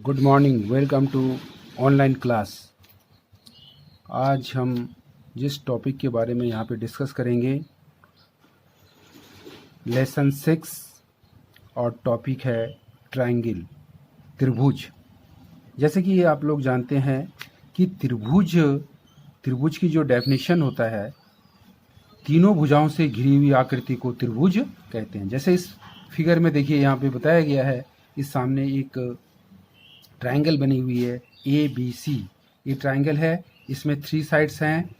Good morning, welcome to online class. आज हम जिस टॉपिक के बारे में यहाँ पे डिस्कस करेंगे लेसन 6 और टॉपिक है ट्रायंगल, त्रिभुज। जैसे कि आप लोग जानते हैं कि त्रिभुज की जो डेफिनेशन होता है, तीनों भुजाओं से घिरी हुई आकृति को त्रिभुज कहते हैं। जैसे इस फिगर में देखिए, यहाँ पे बताया गया है, इस सामने एक ट्रायंगल बनी हुई है ABC। ये ट्रायंगल है, इसमें 3 साइड्स हैं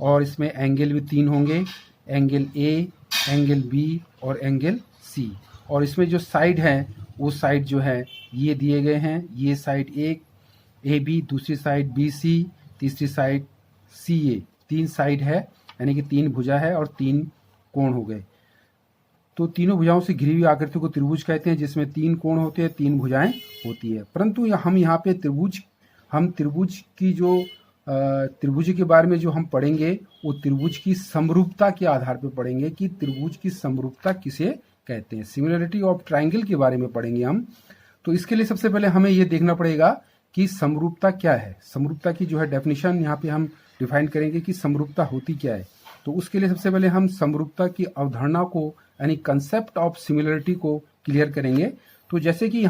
और इसमें एंगल भी 3 होंगे, एंगल A, एंगल B और एंगल C। और इसमें जो साइड है वो साइड जो है ये दिए गए हैं। ये साइड एक AB, दूसरी साइड BC, तीसरी साइड CA। 3 साइड है, यानी कि 3 भुजा है और 3 कोण हो गए। तो तीनों भुजाओं से घिरी हुई आकृति को त्रिभुज कहते हैं, जिसमें 3 कोण होते हैं, 3 भुजाएं होती है। परंतु हम यहाँ पे त्रिभुज की जो त्रिभुज के बारे में जो हम पढ़ेंगे वो त्रिभुज की समरूपता के आधार पर पढ़ेंगे कि त्रिभुज की समरूपता किसे कहते हैं। सिमिलरिटी ऑफ ट्रायंगल के बारे में पढ़ेंगे हम। तो इसके लिए सबसे पहले हमें ये देखना पड़ेगा कि समरूपता क्या है। समरूपता की जो है डेफिनेशन यहाँ पे हम डिफाइन करेंगे कि समरूपता होती क्या है। तो उसके लिए सबसे पहले हम समरूपता की अवधारणा को, यानी कंसेप्ट ऑफ सिमिलरिटी को क्लियर करेंगे। तो जैसे कि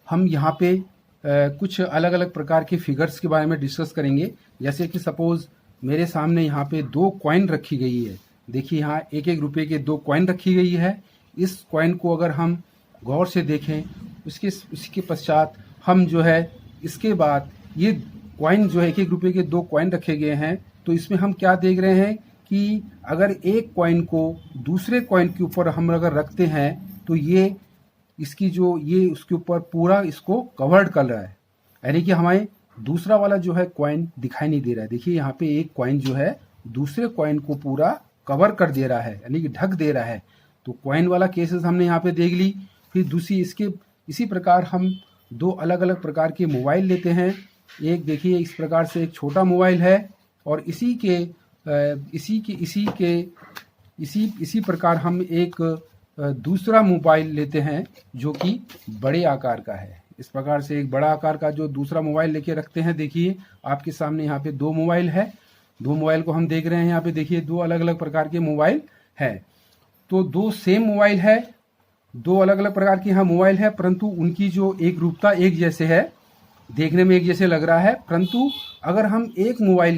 हम यहाँ पे कुछ अलग अलग प्रकार के फिगर्स के बारे में डिस्कस करेंगे। जैसे कि सपोज मेरे सामने यहाँ पे 2 कॉइन रखी गई है। देखिए, यहाँ 1-1 रुपये के 2 कॉइन रखी गई है। इस कॉइन को अगर हम गौर से देखें, उसके पश्चात हम जो है, इसके बाद ये कॉइन जो है 1-1 रुपये के 2 कॉइन रखे गए हैं। तो इसमें हम क्या देख रहे हैं कि अगर एक कॉइन को दूसरे कॉइन के ऊपर हम अगर रखते हैं तो ये उसके ऊपर पूरा इसको कवर्ड कर रहा है, यानी कि हमें दूसरा वाला जो है कॉइन दिखाई नहीं दे रहा है। देखिए, यहाँ पे एक कॉइन जो है दूसरे कॉइन को पूरा कवर कर दे रहा है, यानी कि ढक दे रहा है। तो कॉइन वाला केसेस हमने यहाँ पे देख ली। फिर इसी प्रकार हम 2 अलग अलग प्रकार के मोबाइल लेते हैं। एक देखिए, इस प्रकार से एक छोटा मोबाइल है और इसी प्रकार हम एक दूसरा मोबाइल लेते हैं जो कि बड़े आकार का है। इस प्रकार से एक बड़ा आकार का जो दूसरा मोबाइल लेके रखते हैं। देखिए, आपके सामने यहाँ पे 2 मोबाइल है। 2 मोबाइल को हम देख रहे हैं। यहाँ पे देखिए 2 अलग अलग प्रकार के मोबाइल है। तो 2 सेम मोबाइल है, 2 अलग अलग प्रकार के यहाँ मोबाइल है, परंतु उनकी जो एक रूपता एक जैसे है, देखने में एक जैसे लग रहा है। परंतु अगर हम इस मोबाइल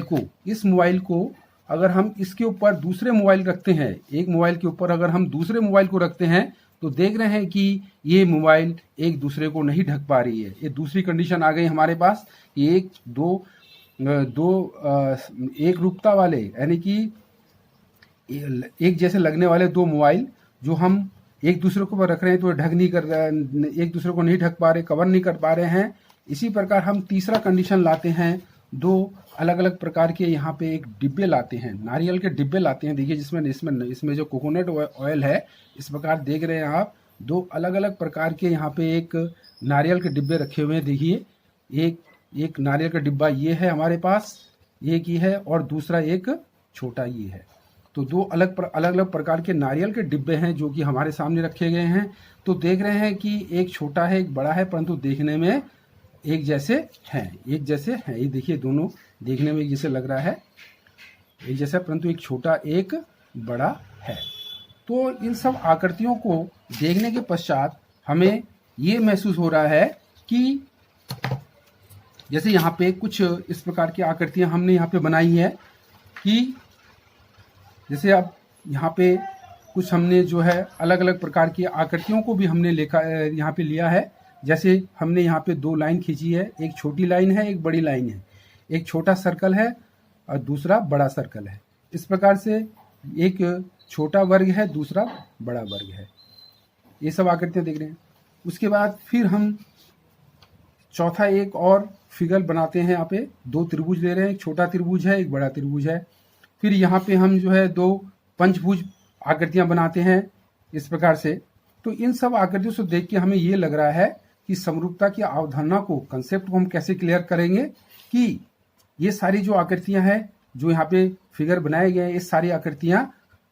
को अगर हम इसके ऊपर दूसरे मोबाइल रखते हैं, एक मोबाइल के ऊपर अगर हम दूसरे मोबाइल को रखते हैं, तो देख रहे हैं कि ये मोबाइल एक दूसरे को नहीं ढक पा रही है। ये दूसरी कंडीशन आ गई हमारे पास। एक रूपता वाले, यानी कि एक जैसे लगने वाले 2 मोबाइल जो हम एक दूसरे को रख रहे हैं तो ढक नहीं कर रहे, एक दूसरे को नहीं ढक पा रहे, कवर नहीं कर पा रहे हैं। इसी प्रकार हम तीसरा कंडीशन लाते हैं, 2 अलग अलग प्रकार के यहाँ पे एक डिब्बे लाते हैं, नारियल के डिब्बे लाते हैं। देखिए, इसमें जो कोकोनट ऑयल है, इस प्रकार देख रहे हैं आप, 2 अलग अलग प्रकार के यहाँ पे एक नारियल के डिब्बे रखे हुए हैं। देखिए, एक नारियल का डिब्बा ये है हमारे पास, एक ही है, और दूसरा एक छोटा ये है। तो 2 अलग अलग प्रकार के नारियल के डिब्बे हैं जो कि हमारे सामने रखे गए हैं। तो देख रहे हैं कि एक छोटा है, एक बड़ा है, परंतु देखने में एक जैसे हैं। ये देखिए, दोनों देखने में एक जैसे लग रहा है, एक जैसा, परंतु एक छोटा एक बड़ा है। तो इन सब आकृतियों को देखने के पश्चात हमें ये महसूस हो रहा है कि जैसे यहाँ पे कुछ इस प्रकार की आकृतियां हमने यहाँ पे बनाई है कि जैसे अब यहाँ पे कुछ हमने जो है अलग अलग प्रकार की आकृतियों को भी हमने यहाँ पे लिया है। जैसे हमने यहाँ पे 2 लाइन खींची है, एक छोटी लाइन है, एक बड़ी लाइन है, एक छोटा सर्कल है और दूसरा बड़ा सर्कल है। इस प्रकार से एक छोटा वर्ग है, दूसरा बड़ा वर्ग है। ये सब आकृतियाँ देख रहे हैं। उसके बाद फिर हम चौथा एक और फिगर बनाते हैं। यहाँ पे 2 त्रिभुज ले रहे हैं, एक छोटा त्रिभुज है, एक बड़ा त्रिभुज है। फिर यहाँ पे हम जो है 2 पंचभुज आकृतियाँ बनाते हैं इस प्रकार से। तो इन सब आकृतियों से देख के हमें ये लग रहा है कि समरूपता की अवधारणा को, कंसेप्ट को हम कैसे क्लियर करेंगे कि ये सारी जो आकृतियां हैं, जो यहाँ पे फिगर बनाए गए हैं, ये सारी आकृतियां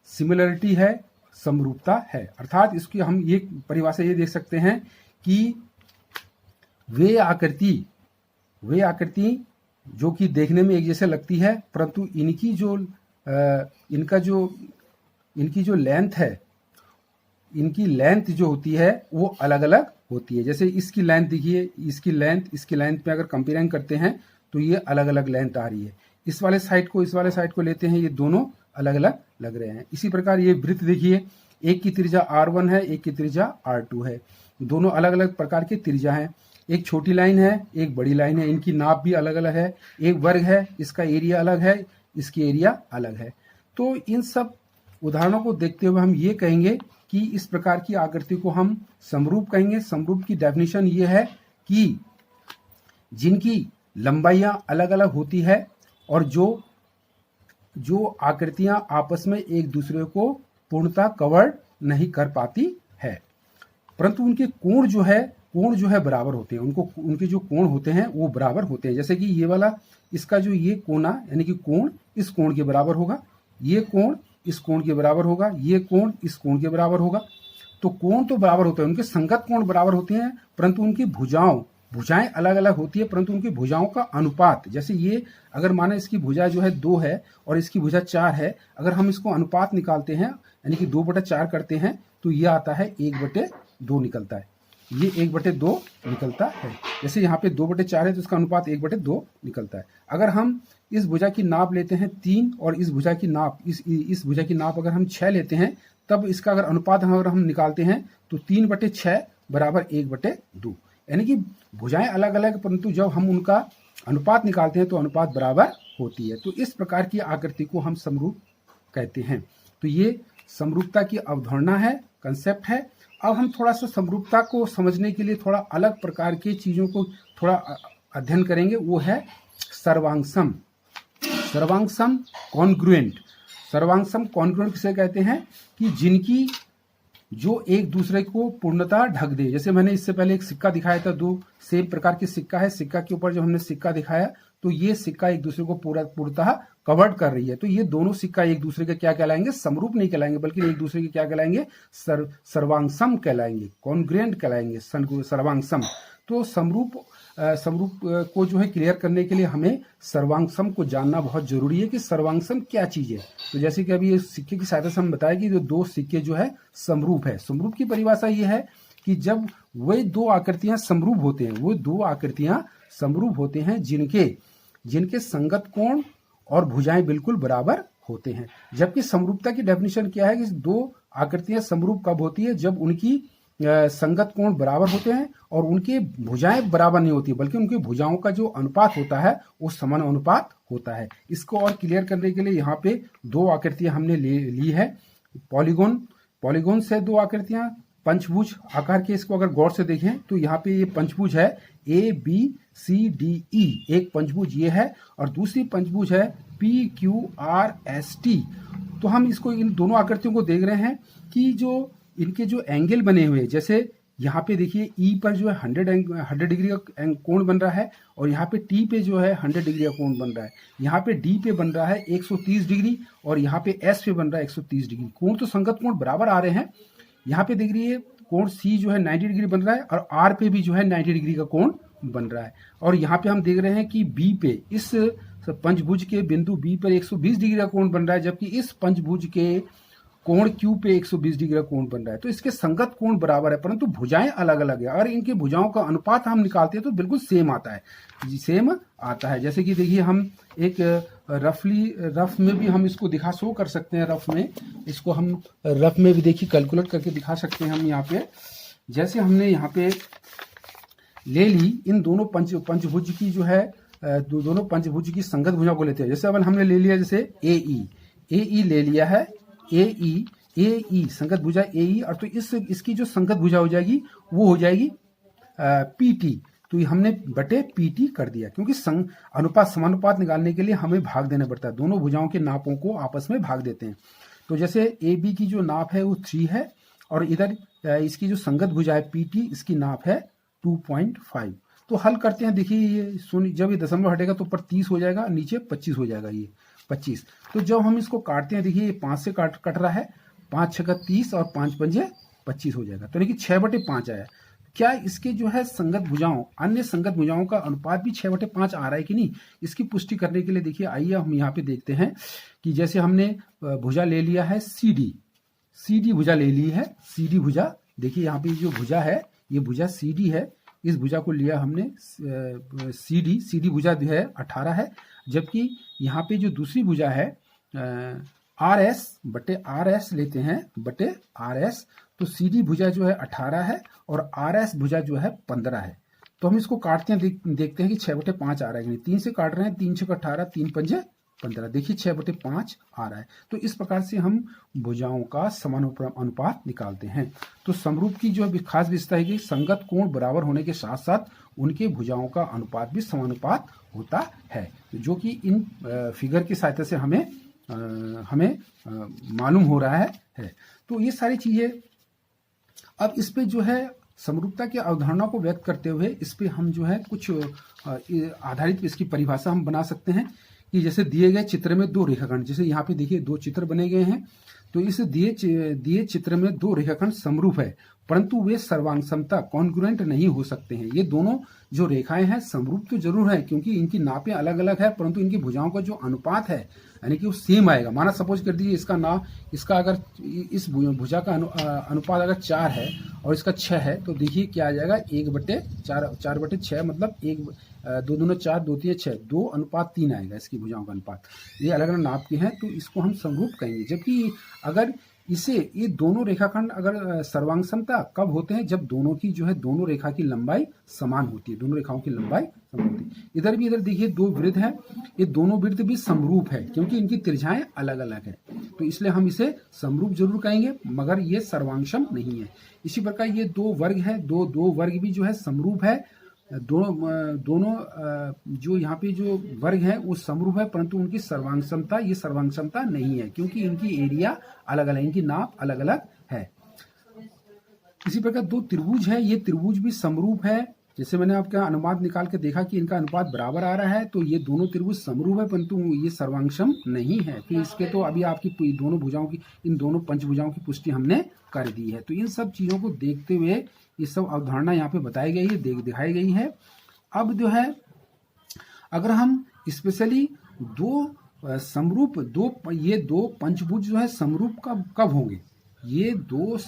सिमिलरिटी है, समरूपता है। अर्थात इसकी हम ये परिभाषा ये देख सकते हैं कि वे आकृति जो कि देखने में एक जैसे लगती है, परंतु इनकी जो लेंथ है, इनकी लेंथ जो होती है वो अलग अलग होती है। जैसे इसकी लेंथ देखिए, इसकी लेंथ में अगर कंपेयरिंग करते हैं तो ये अलग अलग लेंथ आ रही है। इस वाले साइड को लेते हैं, ये दोनों अलग अलग लग रहे हैं। इसी प्रकार ये वृत्त देखिए, एक की त्रिज्या R1 है, एक की त्रिज्या R2 है, दोनों अलग अलग प्रकार की त्रिज्या हैं। एक छोटी लाइन है, एक बड़ी लाइन है, इनकी नाप भी अलग अलग है। एक वर्ग है, इसका एरिया अलग है, इसकी एरिया अलग है। तो इन सब उदाहरणों को देखते हुए हम ये कहेंगे कि इस प्रकार की आकृति को हम समरूप कहेंगे। समरूप की डेफिनेशन ये है कि जिनकी लंबाइयां अलग अलग होती है और जो आकृतियां आपस में एक दूसरे को पूर्णतः कवर नहीं कर पाती है, परंतु उनके कोण जो है बराबर होते हैं। उनके जो कोण होते हैं वो बराबर होते हैं। जैसे कि ये वाला, इसका जो ये कोना यानी कि कोण इस कोण के बराबर होगा, ये कोण इस कोण के बराबर होगा, ये कोण इस कोण के बराबर होगा। तो कोण तो बराबर होते हैं, उनके संगत कोण बराबर होते हैं, परंतु उनकी भुजाएं अलग अलग होती है। परंतु उनकी भुजाओं का अनुपात, जैसे ये अगर माने इसकी भुजा जो है 2 है और इसकी भुजा 4 है, अगर हम इसको अनुपात निकालते हैं यानी कि 2/4 करते हैं तो ये आता है 1/2 निकलता है। ये 1/2 निकलता है। जैसे यहाँ पे 2/4 है तो इसका अनुपात 1/2 निकलता है। अगर हम इस भुजा की नाप लेते हैं 3 और इस भुजा की नाप इस भुजा की नाप अगर हम 6 लेते हैं, तब इसका अगर अनुपात अगर हम निकालते हैं तो 3/6 बराबर 1/2, यानी कि भुजाएं अलग अलग, परंतु जब हम उनका अनुपात निकालते हैं तो अनुपात बराबर होती है। तो इस प्रकार की आकृति को हम समरूप कहते हैं। तो ये समरूपता की अवधारणा है, कंसेप्ट है। अब हम थोड़ा सा समरूपता को समझने के लिए थोड़ा अलग प्रकार की चीजों को थोड़ा अध्ययन करेंगे, वो है सर्वांगसम कॉन्ग्रुएंट। सर्वांगसम कॉन्ग्रुएंट किसे कहते हैं कि जिनकी जो एक दूसरे को पूर्णतः ढक दे। जैसे मैंने इससे पहले एक सिक्का दिखाया था, 2 सेम प्रकार के सिक्का है, सिक्का के ऊपर जब हमने सिक्का दिखाया तो ये सिक्का एक दूसरे को पूर्णतः कवर्ड कर रही है। तो ये दोनों सिक्का एक दूसरे के क्या कहलाएंगे, समरूप नहीं कहलाएंगे, बल्कि एक दूसरे के क्या कहलाएंगे, सर्वांगसम कहलाएंगे, कॉन्ग्रुएंट कहलाएंगे, सर्वांगसम। तो समरूप को जो है क्लियर करने के लिए हमें सर्वांगसम को जानना बहुत जरूरी है कि सर्वांगसम क्या चीज है। तो जैसे कि अभी इस सिक्के की सहायता से हम बताया कि जो 2 सिक्के जो है समरूप है। समरूप की परिभाषा ये है कि जब वे 2 आकृतियां समरूप होते हैं, वो 2 आकृतियां समरूप होते हैं जिनके संगत कोण और भुजाएं बिल्कुल बराबर होते हैं। जबकि समरूपता की डेफिनेशन क्या है कि 2 आकृतियां समरूप कब होती है, जब उनकी संगत कोण बराबर होते हैं और उनके भुजाएं बराबर नहीं होती, बल्कि उनकी भुजाओं का जो अनुपात होता है वो समान अनुपात होता है। इसको और क्लियर करने के लिए यहाँ पे 2 आकृतियां हमने ली है। पॉलीगोन से 2 आकृतियां, पंचभुज आकार के, इसको अगर गौर से देखें तो यहाँ पे ये पंचभुज है ABCDE, एक पंचभुज ये है और दूसरी पंचभुज है PQRST। तो हम इसको इन दोनों आकृतियों को देख रहे हैं कि जो इनके जो एंगल बने हुए, जैसे यहाँ पे देखिए E पर जो है 100 डिग्री का कोण बन रहा है और यहाँ पे T पे जो है 100 डिग्री का कोण बन रहा है। यहाँ पे D पे बन रहा है 130 डिग्री और यहाँ पे S पे बन रहा है 130 डिग्री। कोण तो संगत कोण बराबर आ रहे हैं। यहाँ पे देख रही है कोण C जो है 90 डिग्री बन रहा है और R पे भी जो है 90 डिग्री का कोण बन रहा है। और यहाँ पे हम देख रहे हैं कि B पे, इस पंचभुज के बिंदु B पर 120 डिग्री का कोण बन रहा है, जबकि इस पंचभुज के कोण Q पे 120 डिग्री का कोण बन रहा है। तो इसके संगत कोण बराबर है, परंतु भुजाएं अलग अलग है। अगर इनकी भुजाओं का अनुपात हम निकालते हैं तो बिल्कुल सेम आता है। जैसे कि देखिए हम एक रफ में भी हम इसको शो कर सकते हैं। रफ में भी देखिए कैलकुलेट करके दिखा सकते हैं हम यहाँ पे। जैसे हमने यहाँ पे ले ली इन दोनों पंचभुज की जो है, दोनों पंचभुज की संगत भुजा को लेते हैं। जैसे अब हमने ले लिया जैसे AE ले लिया है, AE संगत भुजा AE, और तो इसकी जो संगत भुजा हो जाएगी वो हो जाएगी PT। तो हमने बटे PT कर दिया, क्योंकि समानुपात निकालने के लिए हमें भाग देना पड़ता है। दोनों भुजाओं के नापों को आपस में भाग देते हैं। तो जैसे AB की जो नाप है वो 3 है और इधर इसकी जो संगत भुजा है PT, इसकी नाप है 2.5। तो हल करते हैं। देखिए ये जब ये दशमलव हटेगा तो ऊपर 30 हो जाएगा, नीचे 25 हो जाएगा, ये 25। तो जब हम इसको काटते हैं, देखिए ये 5 से कट रहा है, 5 6 30 और 5 5 25 हो जाएगा। तो देखिए 6/5 आया। क्या इसके जो है संगत भुजाओं, अन्य संगत भुजाओं का अनुपात भी 6/5 आ रहा है कि नहीं, इसकी पुष्टि करने के लिए देखिए आइए हम यहाँ पे देखते हैं कि जैसे हमने भुजा ले लिया है CD भुजा ले ली है, CD भुजा, देखिए यहाँ पे जो भुजा है ये भुजा CD है, इस भुजा को लिया हमने CD भुजा जो है 18 है, जबकि यहाँ पे जो दूसरी भुजा है RS लेते हैं बटे RS, तो CD भुजा जो है 18 है और RS भुजा जो है 15 है। तो हम इसको काटते हैं, देखते हैं कि 6/5 आ रहा है कि नहीं। 3 से काट रहे हैं, 3 6 18, 3 5 15, देखिए 6/5 आ रहा है। तो इस प्रकार से हम भुजाओं का समानुपात निकालते हैं। तो समरूप की जो खास विशेषता है कि संगत कोण बराबर होने के साथ साथ उनके भुजाओं का अनुपात भी समानुपात होता है, जो कि इन फिगर की सहायता से हमें मालूम हो रहा है। तो ये सारी चीजें, अब इस पे जो है समरूपता की अवधारणा को व्यक्त करते हुए इस पे हम जो है कुछ आधारित इसकी परिभाषा हम बना सकते हैं कि जैसे दिए गए चित्र में दो रेखाखंड, जैसे यहाँ पे देखिए दो चित्र बने गए हैं, तो इस दिए चित्र में दो रेखाखंड समरूप है, परंतु वे सर्वांग समता कॉन्ग्रुएंट नहीं हो सकते हैं। ये दोनों जो रेखाएं हैं समरूप तो जरूर है, क्योंकि इनकी नापें अलग अलग है, परंतु इनकी भुजाओं का जो अनुपात है यानी कि वो सेम आएगा। माना सपोज कर दीजिए इसका अगर इस भुजा का अनुपात अगर 4 है और इसका 6 है, तो देखिए क्या आ जाएगा 1/4 मतलब 1 2 दूना 4 2 3 6 2:3 आएगा इसकी भुजाओं का अनुपात। ये अलग अलग नाप के हैं, तो इसको हम समरूप कहेंगे। जबकि अगर ये दोनों रेखाखंड अगर सर्वांग समता कब होते हैं, जब दोनों की जो है दोनों रेखा की लंबाई समान होती है, दोनों रेखाओं की लंबाई समान होती है। इधर देखिए दो वृत्त हैं, ये दोनों वृत्त भी समरूप है क्योंकि इनकी त्रिज्याएं अलग अलग है, तो इसलिए हम इसे समरूप जरूर कहेंगे, मगर ये सर्वांगसम नहीं है। इसी प्रकार ये दो वर्ग है, दो वर्ग भी जो है समरूप है। दोनों जो यहाँ पे जो वर्ग है वो समरूप है, परंतु उनकी सर्वांग समता नहीं है क्योंकि इनकी एरिया अलग अलग, इनकी नाप अलग अलग है। इसी प्रकार दो त्रिभुज है, ये त्रिभुज भी समरूप है। जैसे मैंने आपका अनुपात निकाल के देखा कि इनका अनुपात बराबर आ रहा है, तो ये दोनों त्रिभुज समरूप है, परंतु ये सर्वांगसम नहीं है। फिर इसके तो अभी आपकी दोनों भुजाओं की, इन दोनों पंचभुजाओं की पुष्टि हमने कर दी है। तो इन सब चीजों को देखते हुए ये सब अवधारणा यहाँ पे बताई गई है, दिखाई गई है। अब जो है अगर हम स्पेशली ये दो पंचभुज जो है समरूप कब होंगे, ये दो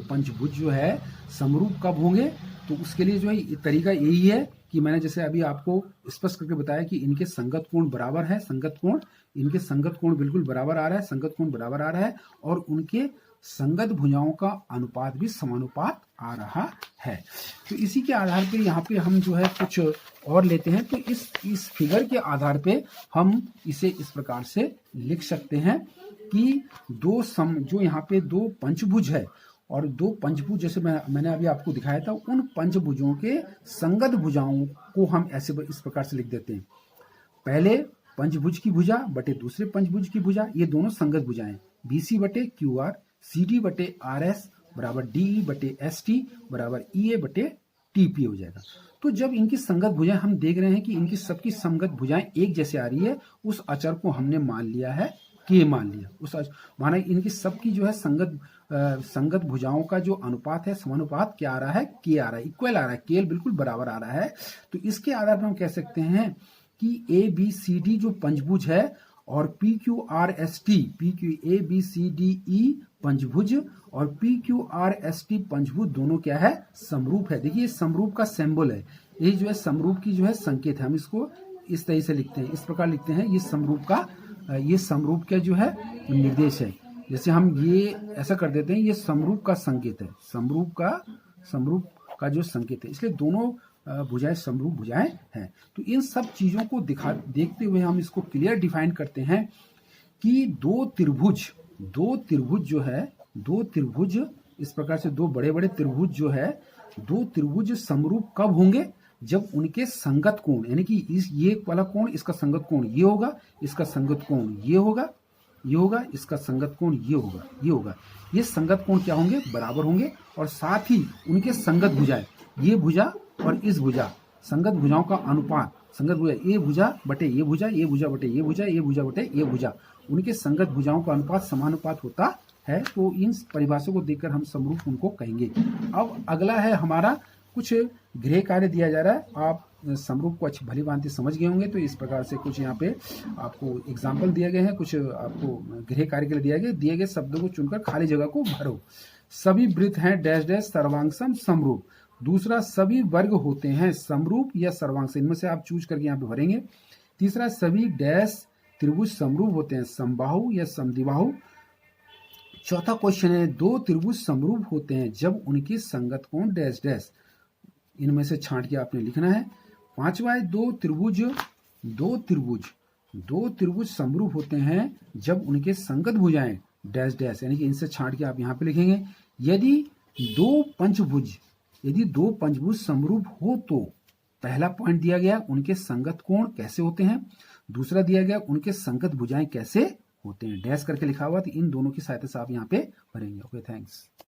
पंचभुज जो है समरूप कब होंगे, तो उसके लिए जो है तरीका यही है कि मैंने जैसे अभी आपको स्पष्ट करके बताया कि इनके संगत कोण बराबर है, इनके संगत कोण बिल्कुल बराबर आ रहा है, संगत कोण बराबर आ रहा है, और उनके संगत भुजाओं का अनुपात भी समानुपात आ रहा है। तो इसी के आधार पे यहाँ पे हम जो है कुछ और लेते हैं, तो इस फिगर के आधार पे हम इसे इस प्रकार से लिख सकते हैं कि जो यहाँ पे दो पंचभुज है और दो पंचभुज, जैसे मैंने अभी आपको दिखाया था, उन पंचभुजों के संगत भुजाओं को हम ऐसे इस प्रकार से लिख देते हैं। पहले पंचभुज की भुजा बटे दूसरे पंचभुज की भुजा, ये दोनों संगत भुजाएं, BC बटे QR, CD बटे RS बराबर DE बटे ST बराबर EA बटे TP हो जाएगा। तो जब इनकी संगत भुजाएं हम देख रहे हैं कि इनकी सबकी संगत भुजाएं एक जैसे आ रही है, उस अचर को हमने मान लिया है K, मान लिया माना इनकी सबकी जो है संगत भुजाओं का जो अनुपात है, समानुपात क्या आ रहा है, K आ रहा है, इक्वल आ रहा है, K बिल्कुल बराबर आ रहा है। तो इसके आधार पर हम कह सकते हैं कि ABCD जो पंचभुज है और PQRST ABCDE पंचभुज और PQRST पंचभुज दोनों क्या है, समरूप है। देखिए समरूप का सिंबल है, ये जो है समरूप की जो है संकेत है, हम इसको इस तरह से लिखते हैं, इस प्रकार लिखते हैं, ये समरूप का जो है निर्देश है। जैसे हम ये ऐसा कर देते हैं, ये समरूप का संकेत है, समरूप का जो संकेत है, इसलिए दोनों भुजाएं समरूप भुजाएं हैं। तो इन सब चीजों को देखते हुए हम इसको क्लियर डिफाइन करते हैं कि दो त्रिभुज इस प्रकार से दो बड़े बड़े त्रिभुज जो है, दो त्रिभुज समरूप कब होंगे, जब उनके संगत कोण, यानी कि ये वाला कोण इसका संगत कोण ये होगा, इसका संगत कोण ये होगा, इसका संगत कोण ये होगा, ये संगत कोण क्या होंगे, बराबर होंगे, और साथ ही उनके संगत भुजाएं, ये भुजा और इस भुजा, संगत भुजाओं का अनुपात, संगत भुजा ये भुजा बटे ये भुजा, ये भुजा बटे ये भुजा, ये भुजा बटे ये भुजा, उनके संगत भुजाओं का अनुपात समानुपात होता है, तो इन परिभाषाओं को देखकर हम समरूप उनको कहेंगे। अब अगला है हमारा कुछ गृह कार्य दिया जा रहा है। आप समरूप को अच्छी भली भांति समझ गए होंगे, तो इस प्रकार से कुछ यहाँ पे आपको एग्जाम्पल दिए गए हैं, कुछ आपको गृह कार्य के लिए दिए गए शब्दों को चुनकर खाली जगह को भरो। सभी वृत्त हैं डैश डैश सर्वांगसम समरूप। दूसरा, सभी वर्ग होते हैं समरूप या सर्वांगसम, इनमें से आप चूज करके यहाँ पे भरेंगे। तीसरा, सभी डैश त्रिभुज समरूप होते हैं समबाहु या समद्विबाहु। चौथा क्वेश्चन है, दो त्रिभुज समरूप होते हैं जब उनके संगत कोण डैश डैश, इनमें से छांट के आपने लिखना है। पांचवा है, दो त्रिभुज समरूप होते हैं जब उनके संगत भुजाएं डैश डैश, यानी कि इनसे छांट के आप यहाँ पे लिखेंगे। यदि दो पंचभुज समरूप हो तो पहला पॉइंट दिया गया उनके संगत कोण कैसे होते हैं, दूसरा दिया गया उनके संगत भुजाएं कैसे होते हैं, डैश करके लिखा हुआ, तो इन दोनों की सहायता से आप यहाँ पे भरेंगे। Okay, thanks.